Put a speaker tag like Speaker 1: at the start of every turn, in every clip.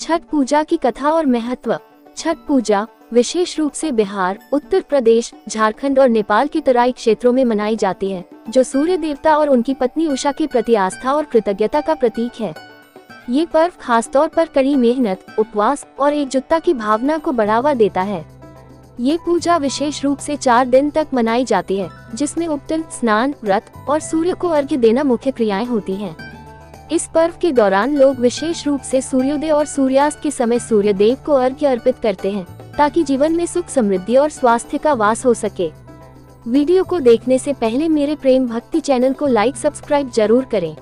Speaker 1: छठ पूजा की कथा और महत्व। छठ पूजा विशेष रूप से बिहार, उत्तर प्रदेश, झारखंड और नेपाल के तराई क्षेत्रों में मनाई जाती है, जो सूर्य देवता और उनकी पत्नी उषा के प्रति आस्था और कृतज्ञता का प्रतीक है। ये पर्व खासतौर पर कड़ी मेहनत, उपवास और एकजुटता की भावना को बढ़ावा देता है। ये पूजा विशेष रूप से 4 दिन तक मनाई जाती है, जिसमें उपटन, स्नान, व्रत और सूर्य को अर्घ्य देना मुख्य क्रियाएं होती हैं। इस पर्व के दौरान लोग विशेष रूप से सूर्योदय और सूर्यास्त के समय सूर्य देव को अर्घ्य अर्पित करते हैं, ताकि जीवन में सुख, समृद्धि और स्वास्थ्य का वास हो सके। वीडियो को देखने से पहले मेरे प्रेम भक्ति चैनल को लाइक, सब्सक्राइब जरूर करें।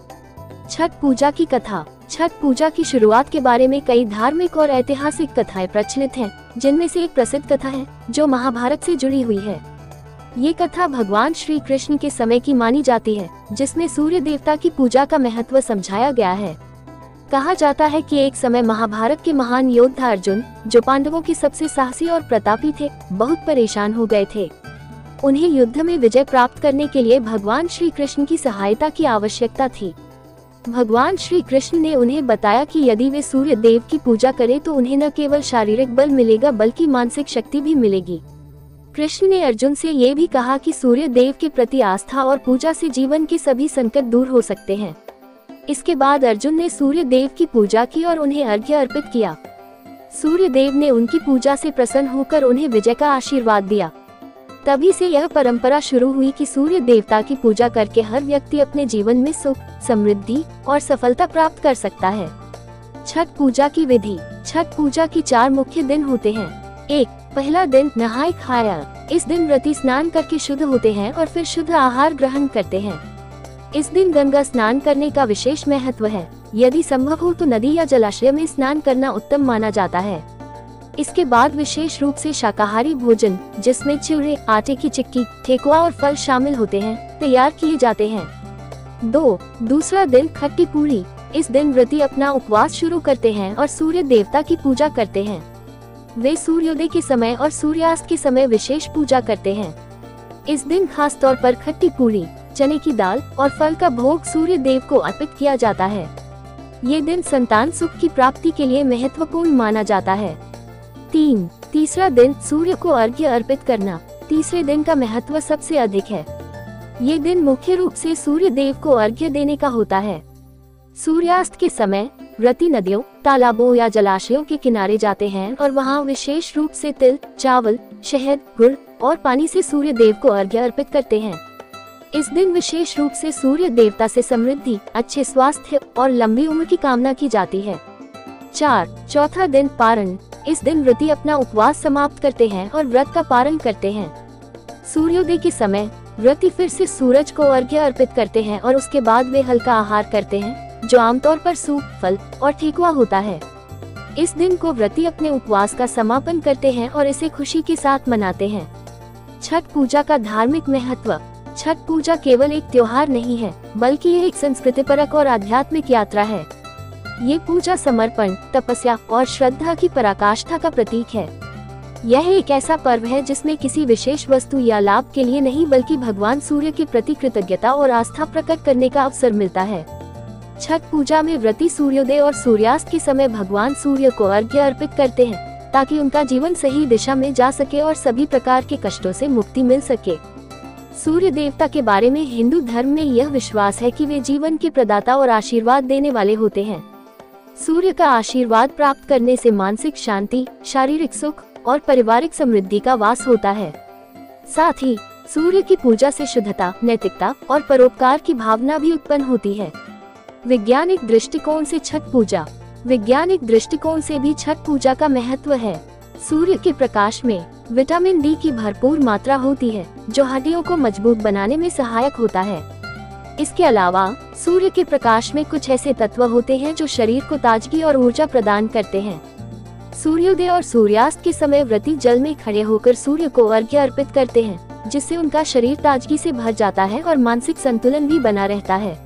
Speaker 1: छठ पूजा की कथा। छठ पूजा की शुरुआत के बारे में कई धार्मिक और ऐतिहासिक कथाएं प्रचलित हैं, जिनमें से एक प्रसिद्ध कथा है जो महाभारत से जुड़ी हुई है। ये कथा भगवान श्री कृष्ण के समय की मानी जाती है, जिसमें सूर्य देवता की पूजा का महत्व समझाया गया है। कहा जाता है कि एक समय महाभारत के महान योद्धा अर्जुन, जो पांडवों के सबसे साहसी और प्रतापी थे, बहुत परेशान हो गए थे। उन्हें युद्ध में विजय प्राप्त करने के लिए भगवान श्री कृष्ण की सहायता की आवश्यकता थी। भगवान श्री कृष्ण ने उन्हें बताया कि यदि वे सूर्य देव की पूजा करें तो उन्हें न केवल शारीरिक बल मिलेगा बल्कि मानसिक शक्ति भी मिलेगी। कृष्ण ने अर्जुन से ये भी कहा कि सूर्य देव के प्रति आस्था और पूजा से जीवन के सभी संकट दूर हो सकते हैं। इसके बाद अर्जुन ने सूर्य देव की पूजा की और उन्हें अर्घ्य अर्पित किया। सूर्य देव ने उनकी पूजा से प्रसन्न होकर उन्हें विजय का आशीर्वाद दिया। तभी से यह परंपरा शुरू हुई कि सूर्य देवता की पूजा करके हर व्यक्ति अपने जीवन में सुख, समृद्धि और सफलता प्राप्त कर सकता है। छठ पूजा की विधि। छठ पूजा की 4 मुख्य दिन होते हैं। 1. पहला दिन नहाय खाया। इस दिन व्रती स्नान करके शुद्ध होते हैं और फिर शुद्ध आहार ग्रहण करते हैं। इस दिन गंगा स्नान करने का विशेष महत्व है। यदि संभव हो तो नदी या जलाशय में स्नान करना उत्तम माना जाता है। इसके बाद विशेष रूप से शाकाहारी भोजन, जिसमें चिवड़े, आटे की चिक्की, ठेकुआ और फल शामिल होते हैं, तैयार किए जाते हैं। 2. दूसरा दिन खट्टी पूरी। इस दिन व्रती अपना उपवास शुरू करते हैं और सूर्य देवता की पूजा करते हैं। वे सूर्योदय के समय और सूर्यास्त के समय विशेष पूजा करते हैं। इस दिन खास तौर पर खट्टी पूरी, चने की दाल और फल का भोग सूर्य देव को अर्पित किया जाता है। ये दिन संतान सुख की प्राप्ति के लिए महत्वपूर्ण माना जाता है। 3. तीसरा दिन सूर्य को अर्घ्य अर्पित करना। तीसरे दिन का महत्व सबसे अधिक है। ये दिन मुख्य रूप से सूर्य देव को अर्घ्य देने का होता है। सूर्यास्त के समय व्रती नदियों, तालाबों या जलाशयों के किनारे जाते हैं और वहां विशेष रूप से तिल, चावल, शहद, गुड़ और पानी से सूर्य देव को अर्घ्य अर्पित करते हैं। इस दिन विशेष रूप से सूर्य देवता से समृद्धि, अच्छे स्वास्थ्य और लंबी उम्र की कामना की जाती है। 4. चौथा दिन पारण। इस दिन व्रती अपना उपवास समाप्त करते हैं और व्रत का पारण करते हैं। सूर्योदय के समय व्रती फिर से सूरज को अर्घ्य अर्पित करते हैं और उसके बाद वे हल्का आहार करते हैं, जो आमतौर पर सूप, फल और ठेकुआ होता है। इस दिन को व्रती अपने उपवास का समापन करते हैं और इसे खुशी के साथ मनाते हैं। छठ पूजा का धार्मिक महत्व। छठ पूजा केवल एक त्योहार नहीं है, बल्कि यह एक संस्कृतिपरक और आध्यात्मिक यात्रा है। ये पूजा समर्पण, तपस्या और श्रद्धा की पराकाष्ठा का प्रतीक है। यह एक ऐसा पर्व है जिसमें किसी विशेष वस्तु या लाभ के लिए नहीं, बल्कि भगवान सूर्य के प्रति कृतज्ञता और आस्था प्रकट करने का अवसर मिलता है। छठ पूजा में व्रती सूर्योदय और सूर्यास्त के समय भगवान सूर्य को अर्घ्य अर्पित करते हैं, ताकि उनका जीवन सही दिशा में जा सके और सभी प्रकार के कष्टों से मुक्ति मिल सके। सूर्य देवता के बारे में हिंदू धर्म में यह विश्वास है कि वे जीवन के प्रदाता और आशीर्वाद देने वाले होते हैं। सूर्य का आशीर्वाद प्राप्त करने से मानसिक शांति, शारीरिक सुख और पारिवारिक समृद्धि का वास होता है। साथ ही सूर्य की पूजा से शुद्धता, नैतिकता और परोपकार की भावना भी उत्पन्न होती है। वैज्ञानिक दृष्टिकोण से छठ पूजा। वैज्ञानिक दृष्टिकोण से भी छठ पूजा का महत्व है। सूर्य के प्रकाश में विटामिन डी की भरपूर मात्रा होती है, जो हड्डियों को मजबूत बनाने में सहायक होता है। इसके अलावा सूर्य के प्रकाश में कुछ ऐसे तत्व होते हैं जो शरीर को ताजगी और ऊर्जा प्रदान करते हैं। सूर्योदय और सूर्यास्त के समय व्रती जल में खड़े होकर सूर्य को अर्घ्य अर्पित करते हैं, जिससे उनका शरीर ताजगी से भर जाता है और मानसिक संतुलन भी बना रहता है।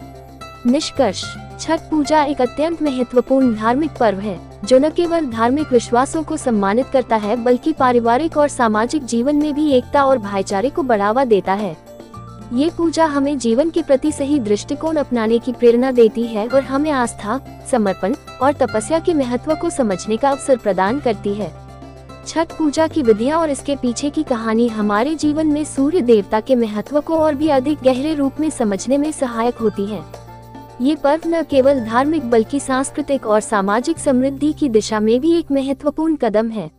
Speaker 1: निष्कर्ष। छठ पूजा एक अत्यंत महत्वपूर्ण धार्मिक पर्व है, जो न केवल धार्मिक विश्वासों को सम्मानित करता है, बल्कि पारिवारिक और सामाजिक जीवन में भी एकता और भाईचारे को बढ़ावा देता है। ये पूजा हमें जीवन के प्रति सही दृष्टिकोण अपनाने की प्रेरणा देती है और हमें आस्था, समर्पण और तपस्या के महत्व को समझने का अवसर प्रदान करती है। छठ पूजा की विधियां और इसके पीछे की कहानी हमारे जीवन में सूर्य देवता के महत्व को और भी अधिक गहरे रूप में समझने में सहायक होती है। ये पर्व न केवल धार्मिक बल्कि सांस्कृतिक और सामाजिक समृद्धि की दिशा में भी एक महत्वपूर्ण कदम है।